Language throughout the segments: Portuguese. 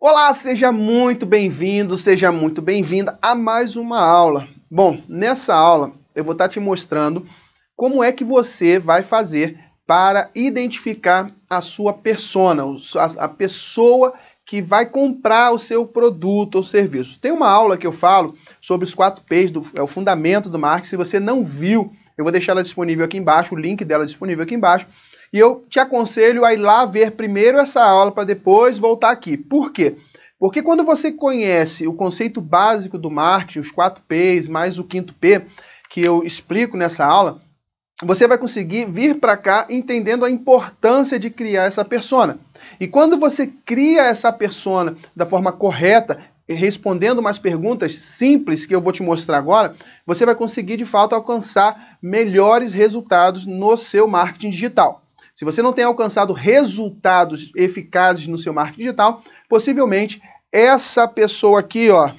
Olá, seja muito bem-vindo, seja muito bem-vinda a mais uma aula. Bom, nessa aula eu vou estar te mostrando como é que você vai fazer para identificar a sua persona, a pessoa que vai comprar o seu produto ou serviço. Tem uma aula que eu falo sobre os 4 P's, o fundamento do marketing. Se você não viu, eu vou deixar ela disponível aqui embaixo, o link dela disponível aqui embaixo. E eu te aconselho a ir lá ver primeiro essa aula para depois voltar aqui. Por quê? Porque quando você conhece o conceito básico do marketing, os 4 P's, mais o 5º P, que eu explico nessa aula, você vai conseguir vir para cá entendendo a importância de criar essa persona. E quando você cria essa persona da forma correta, respondendo umas perguntas simples que eu vou te mostrar agora, você vai conseguir de fato alcançar melhores resultados no seu marketing digital. Se você não tem alcançado resultados eficazes no seu marketing digital, possivelmente essa pessoa aqui, ó,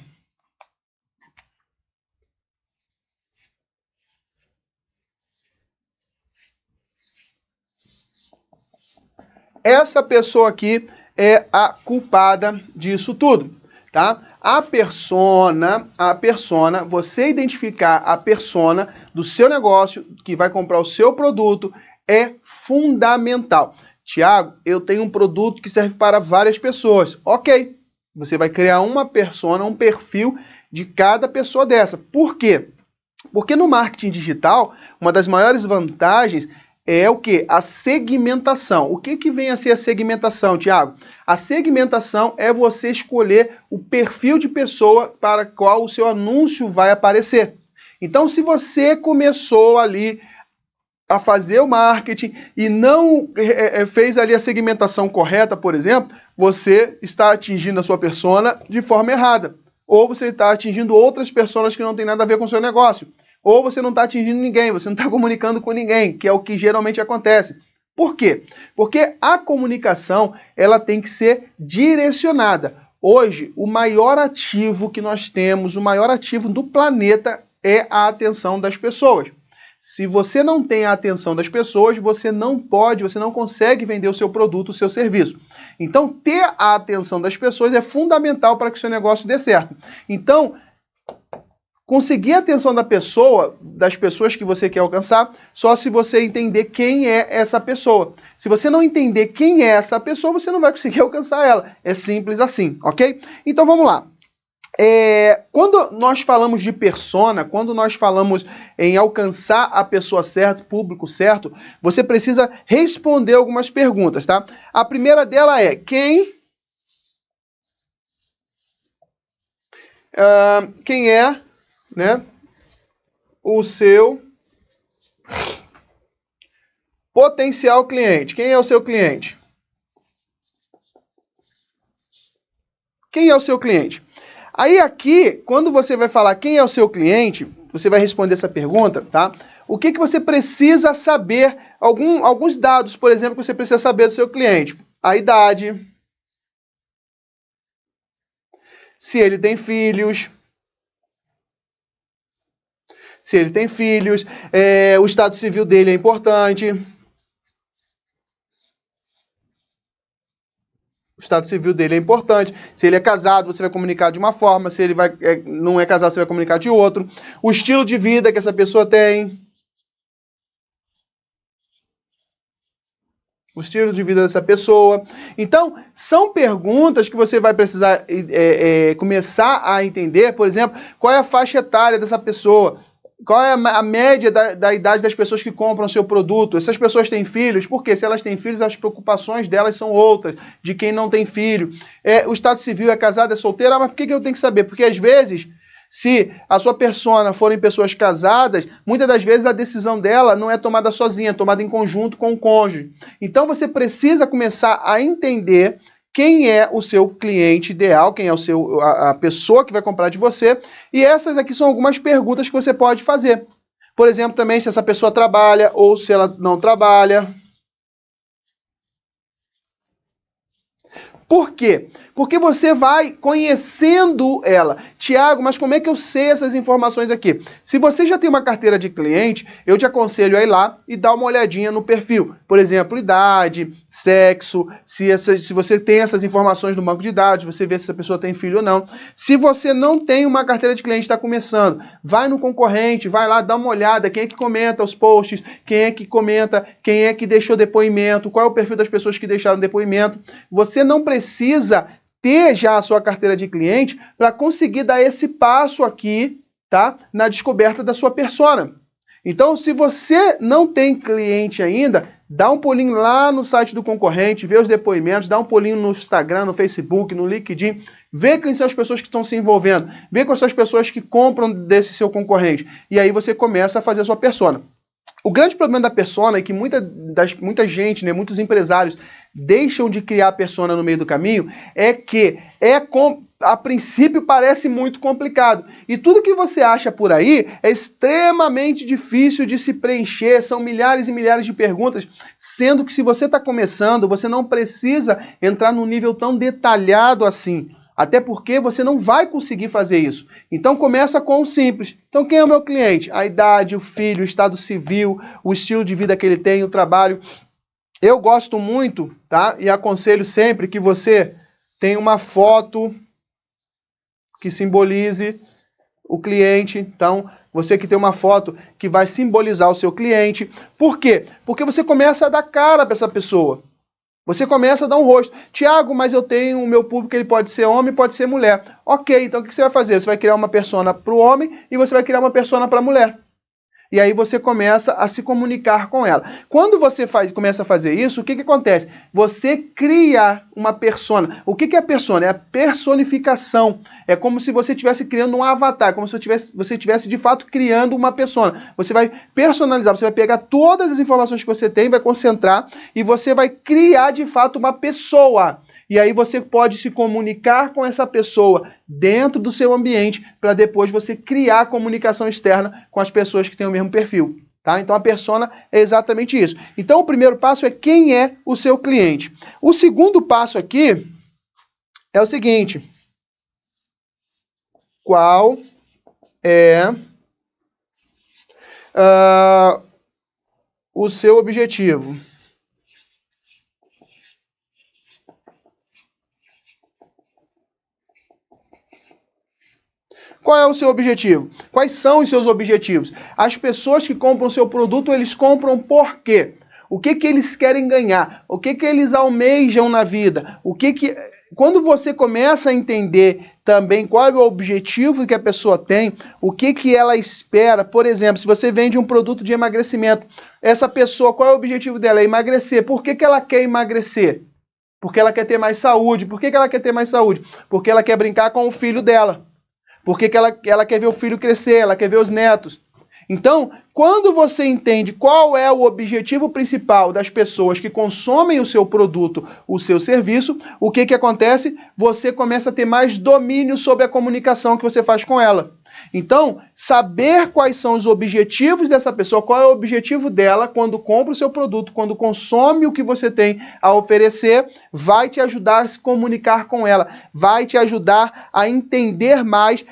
essa pessoa aqui é a culpada disso tudo, tá? A persona, você identificar a persona do seu negócio que vai comprar o seu produto é fundamental. Tiago, eu tenho um produto que serve para várias pessoas. Ok, você vai criar uma persona, um perfil de cada pessoa dessa. Por quê? Porque no marketing digital, uma das maiores vantagens é o quê? A segmentação. O que vem a ser a segmentação, Tiago? A segmentação é você escolher o perfil de pessoa para qual o seu anúncio vai aparecer. Então, se você começou ali a fazer o marketing e não fez ali a segmentação correta, por exemplo, você está atingindo a sua persona de forma errada. Ou você está atingindo outras pessoas que não tem nada a ver com o seu negócio. Ou você não está atingindo ninguém, você não está comunicando com ninguém, que é o que geralmente acontece. Por quê? Porque a comunicação ela tem que ser direcionada. Hoje, o maior ativo que nós temos, o maior ativo do planeta é a atenção das pessoas. Se você não tem a atenção das pessoas, você não consegue vender o seu produto, o seu serviço. Então, ter a atenção das pessoas é fundamental para que o seu negócio dê certo. Então, conseguir a atenção das pessoas que você quer alcançar, só se você entender quem é essa pessoa. Se você não entender quem é essa pessoa, você não vai conseguir alcançar ela. É simples assim, ok? Então, vamos lá. Quando nós falamos de persona, quando nós falamos em alcançar a pessoa certa, o público certo, você precisa responder algumas perguntas, tá? A primeira dela é quem é, né, o seu potencial cliente? Quem é o seu cliente? Quem é o seu cliente? Aí aqui, quando você vai falar quem é o seu cliente, você vai responder essa pergunta, tá? O que você precisa saber? Alguns dados, por exemplo, que você precisa saber do seu cliente. A idade, se ele tem filhos, o estado civil dele é importante. O estado civil dele é importante. Se ele é casado, você vai comunicar de uma forma. Se ele não é casado, você vai comunicar de outro. O estilo de vida que essa pessoa tem. O estilo de vida dessa pessoa. Então, são perguntas que você vai precisar começar a entender. Por exemplo, qual é a faixa etária dessa pessoa? Qual é a média da idade das pessoas que compram o seu produto? Essas pessoas têm filhos? Porque se elas têm filhos, as preocupações delas são outras, de quem não tem filho. O estado civil é casado, é solteiro? Mas por que eu tenho que saber? Porque às vezes, se a sua persona forem pessoas casadas, muitas das vezes a decisão dela não é tomada sozinha, é tomada em conjunto com o cônjuge. Então você precisa começar a entender quem é o seu cliente ideal, quem é a pessoa que vai comprar de você. E essas aqui são algumas perguntas que você pode fazer. Por exemplo, também se essa pessoa trabalha ou se ela não trabalha. Por quê? Porque você vai conhecendo ela. Tiago, mas como é que eu sei essas informações aqui? Se você já tem uma carteira de cliente, eu te aconselho a ir lá e dar uma olhadinha no perfil. Por exemplo, idade, sexo, se você tem essas informações no banco de dados, você vê se essa pessoa tem filho ou não. Se você não tem uma carteira de cliente, está começando, vai no concorrente, vai lá, dá uma olhada, quem é que comenta os posts, quem é que comenta, quem é que deixou depoimento, qual é o perfil das pessoas que deixaram depoimento. Você não precisa ter já a sua carteira de cliente para conseguir dar esse passo aqui, tá? Na descoberta da sua persona. Então, se você não tem cliente ainda, dá um pulinho lá no site do concorrente, vê os depoimentos, dá um pulinho no Instagram, no Facebook, no LinkedIn, vê quem são as pessoas que estão se envolvendo, vê quais são as pessoas que compram desse seu concorrente. E aí você começa a fazer a sua persona. O grande problema da persona é que muita gente, né, muitos empresários deixam de criar a persona no meio do caminho, é que a princípio parece muito complicado. E tudo que você acha por aí é extremamente difícil de se preencher, são milhares e milhares de perguntas, sendo que se você está começando, você não precisa entrar num nível tão detalhado assim. Até porque você não vai conseguir fazer isso. Então começa com o simples. Então quem é o meu cliente? A idade, o filho, o estado civil, o estilo de vida que ele tem, o trabalho. Eu gosto muito, tá? E aconselho sempre que você tenha uma foto que simbolize o cliente. Então, você que tem uma foto que vai simbolizar o seu cliente. Por quê? Porque você começa a dar cara para essa pessoa. Você começa a dar um rosto. Tiago, mas eu tenho o meu público, ele pode ser homem, pode ser mulher. Ok, então o que você vai fazer? Você vai criar uma persona para o homem e você vai criar uma persona para a mulher. E aí você começa a se comunicar com ela. Quando você começa a fazer isso, o que acontece? Você cria uma persona. O que é a persona? É a personificação. É como se você estivesse criando um avatar, como se você estivesse de fato criando uma persona. Você vai personalizar, você vai pegar todas as informações que você tem, vai concentrar e você vai criar de fato uma pessoa. E aí você pode se comunicar com essa pessoa dentro do seu ambiente para depois você criar comunicação externa com as pessoas que têm o mesmo perfil. Tá? Então a persona é exatamente isso. Então o primeiro passo é quem é o seu cliente. O segundo passo aqui é o seguinte. Qual é o seu objetivo? Qual é o seu objetivo? Quais são os seus objetivos? As pessoas que compram o seu produto, eles compram por quê? O que eles querem ganhar? O que eles almejam na vida? Quando você começa a entender também qual é o objetivo que a pessoa tem, o que ela espera, por exemplo, se você vende um produto de emagrecimento, essa pessoa, qual é o objetivo dela? É emagrecer. Por que ela quer emagrecer? Porque ela quer ter mais saúde. Por que ela quer ter mais saúde? Porque ela quer brincar com o filho dela. Porque ela quer ver o filho crescer, ela quer ver os netos. Então, quando você entende qual é o objetivo principal das pessoas que consomem o seu produto, o seu serviço, o que acontece? Você começa a ter mais domínio sobre a comunicação que você faz com ela. Então, saber quais são os objetivos dessa pessoa, qual é o objetivo dela quando compra o seu produto, quando consome o que você tem a oferecer, vai te ajudar a se comunicar com ela, vai te ajudar a entender mais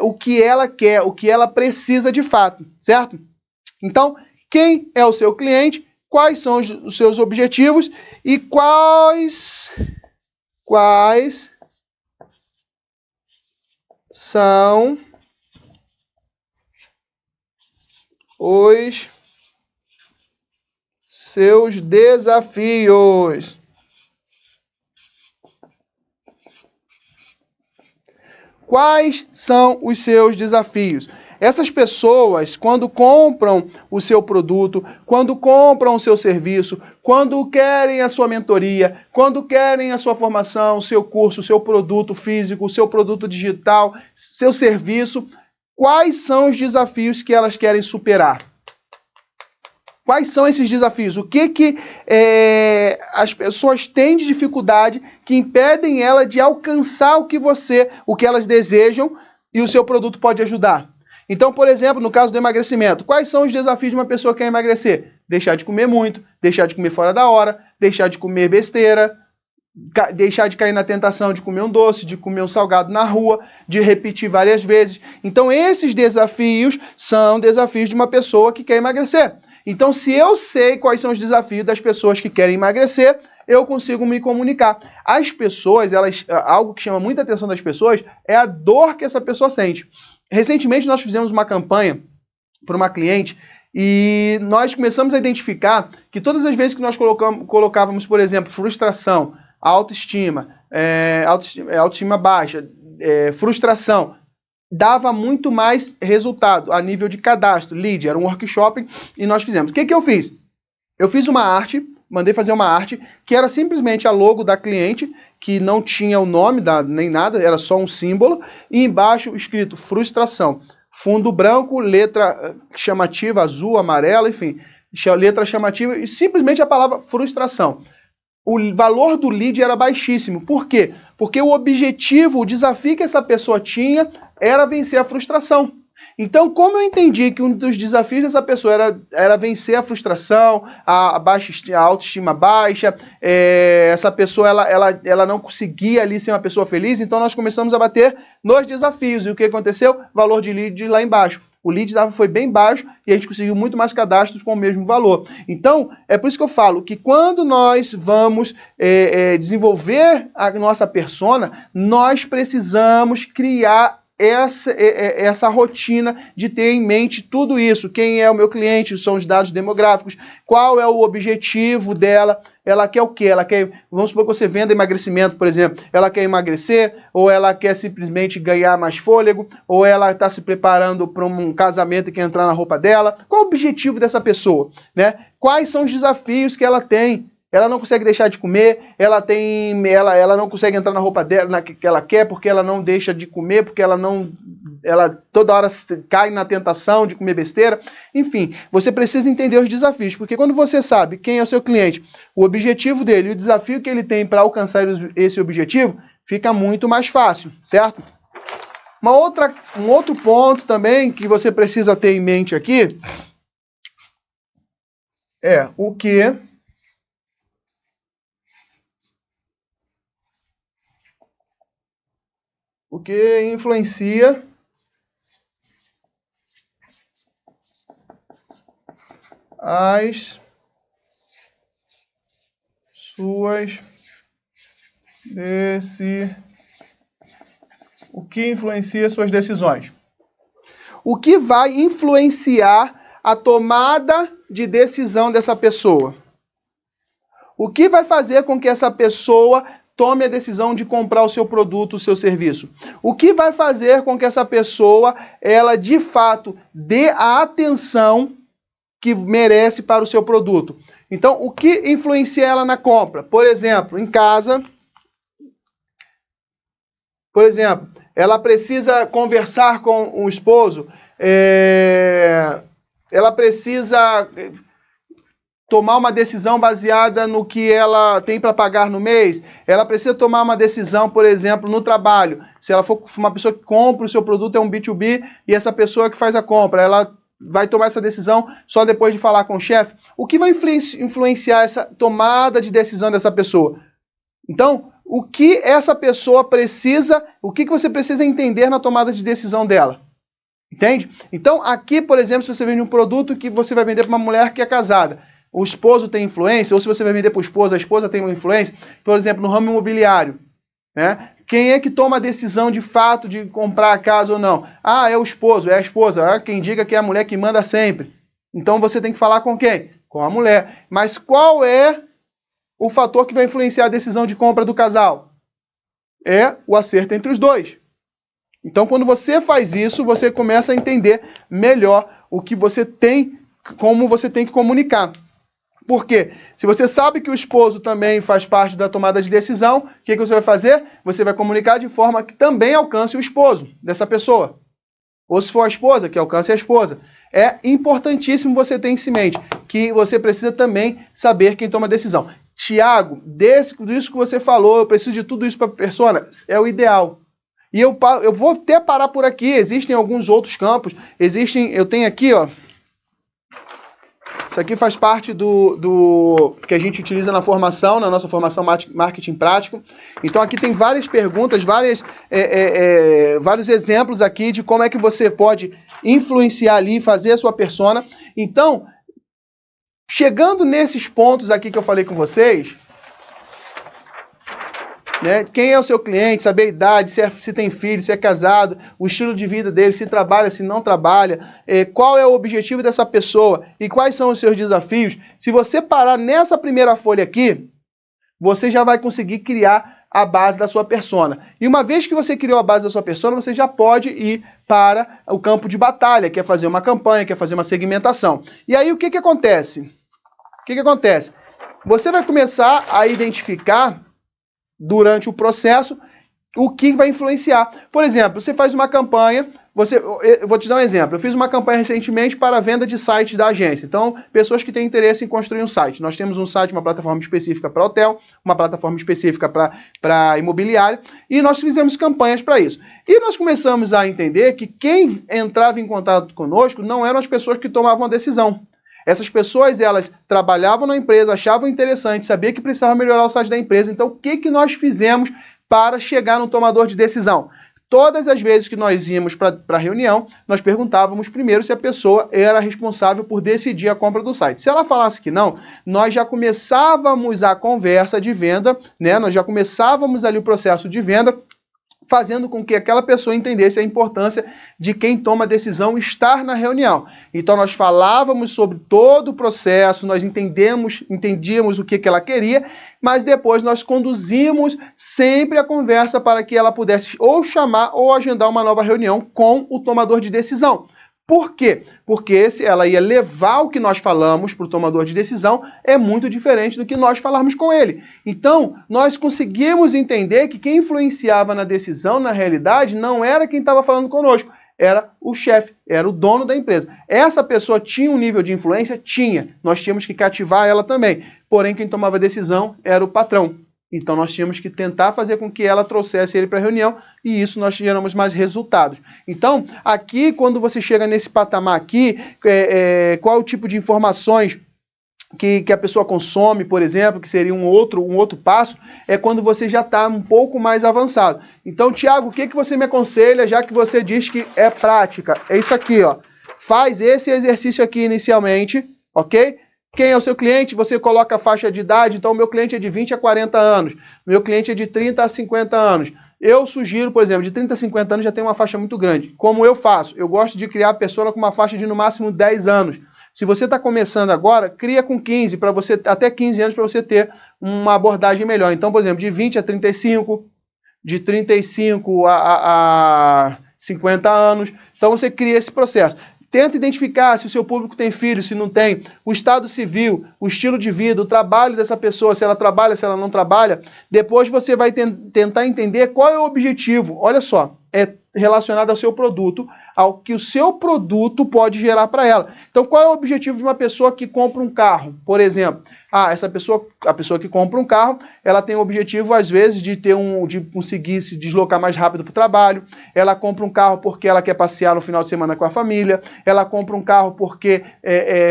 o que ela quer, o que ela precisa de fato, certo? Então, quem é o seu cliente, quais são os seus objetivos e quais são os seus desafios. Quais são os seus desafios? Essas pessoas, quando compram o seu produto, quando compram o seu serviço, quando querem a sua mentoria, quando querem a sua formação, o seu curso, o seu produto físico, o seu produto digital, seu serviço, quais são os desafios que elas querem superar? Quais são esses desafios? O que as pessoas têm de dificuldade que impedem ela de alcançar o que elas desejam e o seu produto pode ajudar? Então, por exemplo, no caso do emagrecimento, quais são os desafios de uma pessoa que quer emagrecer? Deixar de comer muito, deixar de comer fora da hora, deixar de comer besteira, deixar de cair na tentação de comer um doce, de comer um salgado na rua, de repetir várias vezes. Então, esses desafios são desafios de uma pessoa que quer emagrecer. Então, se eu sei quais são os desafios das pessoas que querem emagrecer, eu consigo me comunicar. As pessoas, algo que chama muita atenção das pessoas é a dor que essa pessoa sente. Recentemente, nós fizemos uma campanha para uma cliente e nós começamos a identificar que todas as vezes que nós colocávamos, por exemplo, frustração, autoestima baixa, frustração, dava muito mais resultado a nível de cadastro, lead, era um workshop e nós fizemos. O que eu fiz? Eu fiz uma arte, mandei fazer uma arte que era simplesmente a logo da cliente, que não tinha o nome nem nada, era só um símbolo, e embaixo escrito frustração. Fundo branco, letra chamativa, azul, amarela, enfim, letra chamativa e simplesmente a palavra frustração. O valor do lead era baixíssimo. Por quê? Porque o objetivo, o desafio que essa pessoa tinha era vencer a frustração. Então, como eu entendi que um dos desafios dessa pessoa era vencer a frustração, a autoestima baixa, essa pessoa ela não conseguia ali ser uma pessoa feliz, então nós começamos a bater nos desafios. E o que aconteceu? Valor de lead lá embaixo. O lead foi bem baixo e a gente conseguiu muito mais cadastros com o mesmo valor. Então, é por isso que eu falo que quando nós vamos desenvolver a nossa persona, nós precisamos criar essa rotina de ter em mente tudo isso. Quem é o meu cliente, são os dados demográficos, qual é o objetivo dela, ela quer o quê? Ela quer, vamos supor que você venda emagrecimento, por exemplo, ela quer emagrecer, ou ela quer simplesmente ganhar mais fôlego, ou ela está se preparando para um casamento e quer entrar na roupa dela. Qual o objetivo dessa pessoa, né? Quais são os desafios que ela tem? Ela não consegue deixar de comer, ela não consegue entrar na roupa dela que ela quer, porque ela não deixa de comer, porque ela toda hora cai na tentação de comer besteira. Enfim, você precisa entender os desafios, porque quando você sabe quem é o seu cliente, o objetivo dele, o desafio que ele tem para alcançar esse objetivo, fica muito mais fácil, certo? Um outro ponto também que você precisa ter em mente aqui é o que influencia as suas decisões. O que vai influenciar a tomada de decisão dessa pessoa? O que vai fazer com que essa pessoa tome a decisão de comprar o seu produto, o seu serviço? O que vai fazer com que essa pessoa, ela de fato dê a atenção que merece para o seu produto? Então, o que influencia ela na compra? Por exemplo, em casa, ela precisa conversar com o esposo, ela precisa tomar uma decisão baseada no que ela tem para pagar no mês, ela precisa tomar uma decisão, por exemplo, no trabalho. Se ela for uma pessoa que compra o seu produto, é um B2B, e essa pessoa que faz a compra, ela vai tomar essa decisão só depois de falar com o chefe. O que vai influenciar essa tomada de decisão dessa pessoa? Então, o que essa pessoa precisa, o que você precisa entender na tomada de decisão dela? Entende? Então, aqui, por exemplo, se você vende um produto que você vai vender para uma mulher que é casada, o esposo tem influência, ou se você vai vender para o esposo, a esposa tem uma influência, por exemplo, no ramo imobiliário, né? Quem é que toma a decisão de fato de comprar a casa ou não? Ah, é o esposo, é a esposa. Quem diga que é a mulher que manda sempre. Então você tem que falar com quem? Com a mulher. Mas qual é o fator que vai influenciar a decisão de compra do casal? É o acerto entre os dois. Então, quando você faz isso, você começa a entender melhor o que você tem, como você tem que comunicar. Por quê? Se você sabe que o esposo também faz parte da tomada de decisão, o que você vai fazer? Você vai comunicar de forma que também alcance o esposo dessa pessoa. Ou se for a esposa, que alcance a esposa. É importantíssimo você ter isso em mente, que você precisa também saber quem toma a decisão. Tiago, disso que você falou, eu preciso de tudo isso para a persona, é o ideal. E eu vou até parar por aqui, existem alguns outros campos, eu tenho aqui, ó, Isso aqui faz parte do que a gente utiliza na formação, na nossa formação marketing prático. Então aqui tem várias perguntas, vários exemplos aqui de como é que você pode influenciar ali, fazer a sua persona. Então, chegando nesses pontos aqui que eu falei com vocês, né? Quem é o seu cliente, saber a idade, se tem filho, se é casado, o estilo de vida dele, se trabalha, se não trabalha, qual é o objetivo dessa pessoa e quais são os seus desafios. Se você parar nessa primeira folha aqui, você já vai conseguir criar a base da sua persona. E uma vez que você criou a base da sua persona, você já pode ir para o campo de batalha, que é fazer uma campanha, que é fazer uma segmentação. E aí o que acontece? O que acontece? Você vai começar a identificar durante o processo o que vai influenciar. Por exemplo, você faz uma campanha, eu vou te dar um exemplo. Eu fiz uma campanha recentemente para a venda de sites da agência. Então, pessoas que têm interesse em construir um site. Nós temos um site, uma plataforma específica para hotel, uma plataforma específica para imobiliário, e nós fizemos campanhas para isso. E nós começamos a entender que quem entrava em contato conosco não eram as pessoas que tomavam a decisão. Essas pessoas, elas trabalhavam na empresa, achavam interessante, sabiam que precisava melhorar o site da empresa. Então, o que nós fizemos para chegar no tomador de decisão? Todas as vezes que nós íamos para a reunião, nós perguntávamos primeiro se a pessoa era responsável por decidir a compra do site. Se ela falasse que não, nós já começávamos a conversa de venda, né? Nós já começávamos ali o processo de venda, fazendo com que aquela pessoa entendesse a importância de quem toma a decisão estar na reunião. Então nós falávamos sobre todo o processo, nós entendíamos o que ela queria, mas depois nós conduzimos sempre a conversa para que ela pudesse ou chamar ou agendar uma nova reunião com o tomador de decisão. Por quê? Porque ela ia levar o que nós falamos para o tomador de decisão é muito diferente do que nós falarmos com ele. Então, nós conseguimos entender que quem influenciava na decisão, na realidade, não era quem estava falando conosco, era o chefe, era o dono da empresa. Essa pessoa tinha um nível de influência? Tinha. Nós tínhamos que cativar ela também. Porém, quem tomava a decisão era o patrão. Então, nós tínhamos que tentar fazer com que ela trouxesse ele para a reunião e isso nós geramos mais resultados. Então, aqui, quando você chega nesse patamar aqui, qual é o tipo de informações que a pessoa consome, por exemplo, que seria um outro passo, é quando você já está um pouco mais avançado. Então, Tiago, o que você me aconselha, já que você diz que é prática? É isso aqui, ó. Faz esse exercício aqui inicialmente, ok? Quem é o seu cliente? Você coloca a faixa de idade. Então, o meu cliente é de 20 a 40 anos. Meu cliente é de 30 a 50 anos. Eu sugiro, por exemplo, de 30 a 50 anos já tem uma faixa muito grande. Como eu faço? Eu gosto de criar a pessoa com uma faixa de no máximo 10 anos. Se você está começando agora, cria com 15, para você até 15 anos para você ter uma abordagem melhor. Então, por exemplo, de 20 a 35, de 35 a 50 anos. Então, você cria esse processo. Tenta identificar se o seu público tem filho, se não tem, o estado civil, o estilo de vida, o trabalho dessa pessoa, se ela trabalha, se ela não trabalha. Depois você vai tentar entender qual é o objetivo. Olha só, é relacionado ao seu produto, ao que o seu produto pode gerar para ela. Então, qual é o objetivo de uma pessoa que compra um carro, por exemplo? A pessoa que compra um carro, ela tem o objetivo, às vezes, de conseguir se deslocar mais rápido para o trabalho. Ela compra um carro porque ela quer passear no final de semana com a família. Ela compra um carro porque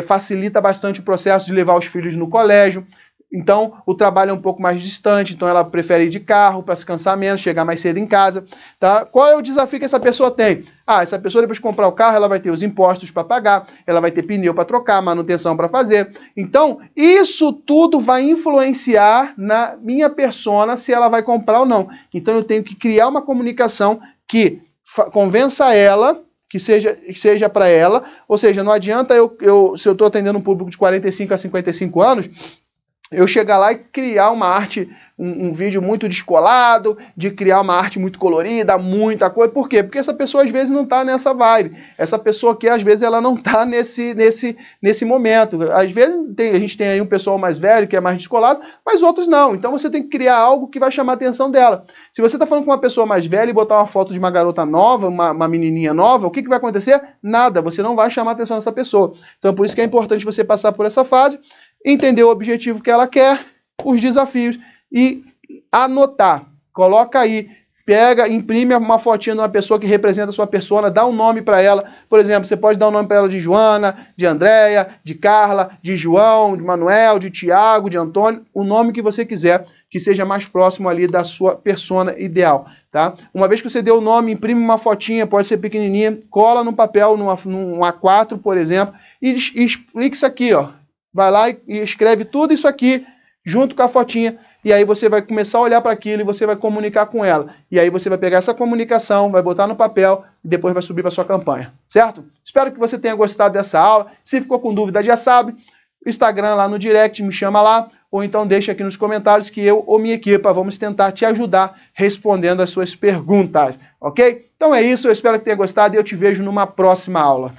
facilita bastante o processo de levar os filhos no colégio. Então, o trabalho é um pouco mais distante, então ela prefere ir de carro para se cansar menos, chegar mais cedo em casa. Tá? Qual é o desafio que essa pessoa tem? Essa pessoa, depois de comprar o carro, ela vai ter os impostos para pagar, ela vai ter pneu para trocar, manutenção para fazer. Então, isso tudo vai influenciar na minha persona se ela vai comprar ou não. Então, eu tenho que criar uma comunicação que convença ela, que seja para ela, ou seja, não adianta se eu estou atendendo um público de 45 a 55 anos, eu chegar lá e criar uma arte, um vídeo muito descolado, de criar uma arte muito colorida, muita coisa. Por quê? Porque essa pessoa às vezes não está nessa vibe. Essa pessoa aqui, às vezes, ela não está nesse momento. Às vezes a gente tem aí um pessoal mais velho, que é mais descolado, mas outros não. Então você tem que criar algo que vai chamar a atenção dela. Se você está falando com uma pessoa mais velha e botar uma foto de uma garota nova, uma menininha nova, o que vai acontecer? Nada. Você não vai chamar a atenção dessa pessoa. Então por isso que é importante você passar por essa fase, entender o objetivo que ela quer, os desafios e anotar. Coloca aí pega, imprime uma fotinha de uma pessoa que representa a sua persona, dá um nome para ela. Por exemplo, você pode dar um nome para ela de Joana, de Andréia, de Carla, de João, de Manuel, de Tiago, de Antônio, o nome que você quiser, que seja mais próximo ali da sua persona ideal, tá? Uma vez que você deu o nome, imprime uma fotinha, pode ser pequenininha, cola no papel, num A4, por exemplo, e explica isso aqui, ó. Vai lá e escreve tudo isso aqui junto com a fotinha, e aí você vai começar a olhar para aquilo e você vai comunicar com ela. E aí você vai pegar essa comunicação, vai botar no papel e depois vai subir para sua campanha, certo? Espero que você tenha gostado dessa aula. Se ficou com dúvida, já sabe, Instagram lá no direct, me chama lá, ou então deixa aqui nos comentários que eu ou minha equipe vamos tentar te ajudar respondendo as suas perguntas, ok? Então é isso, eu espero que tenha gostado e eu te vejo numa próxima aula.